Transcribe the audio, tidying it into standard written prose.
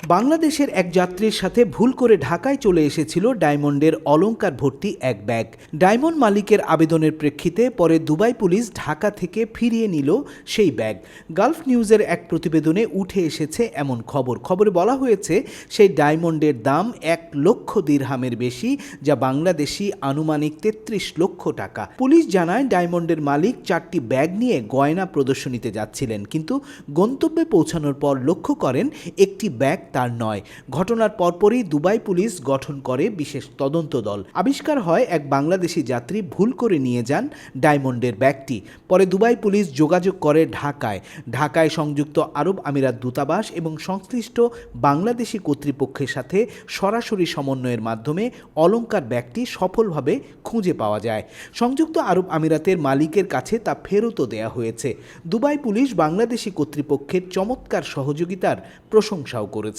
বাংলাদেশের এক যাত্রীর সাথে ভুল করে ঢাকায় চলে এসেছিল ডায়মন্ডের অলংকার ভর্তি এক ব্যাগ। ডায়মন্ড মালিকের আবেদনের প্রেক্ষিতে পরে দুবাই পুলিশ ঢাকা থেকে ফিরিয়ে নিল সেই ব্যাগ। গালফ নিউজের এক প্রতিবেদনে উঠে এসেছে এমন খবরে বলা হয়েছে সেই ডায়মন্ডের দাম 1,00,000 দিরহামের বেশি, যা বাংলাদেশি আনুমানিক 33 লক্ষ টাকা। পুলিশ জানায় ডায়মন্ডের মালিক 4টি ব্যাগ নিয়ে গয়না প্রদর্শনীতে যাচ্ছিলেন, কিন্তু গন্তব্যে পৌঁছানোর পর লক্ষ্য করেন একটি ব্যাগ তার নয়। ঘটনার পরপরই দুবাই পুলিশ গঠন করে বিশেষ তদন্ত দল। আবিষ্কার হয় এক বাংলাদেশি যাত্রী ভুল করে নিয়ে যান ডায়মন্ডের ব্যাগটি। পরে দুবাই পুলিশ যোগাযোগ করে ঢাকায় সংযুক্ত আরব আমিরাত দূতাবাস এবং সংশ্লিষ্ট বাংলাদেশি কর্তৃপক্ষের সাথে সরাসরি সমন্বয়ের মাধ্যমে অলংকার ব্যাগটি সফলভাবে খুঁজে পাওয়া যায়। সংযুক্ত আরব আমিরাতের মালিকের কাছে তা ফেরতও দেয়া হয়েছে। দুবাই পুলিশ বাংলাদেশি কর্তৃপক্ষের চমৎকার সহযোগিতার প্রশংসাও করেছে।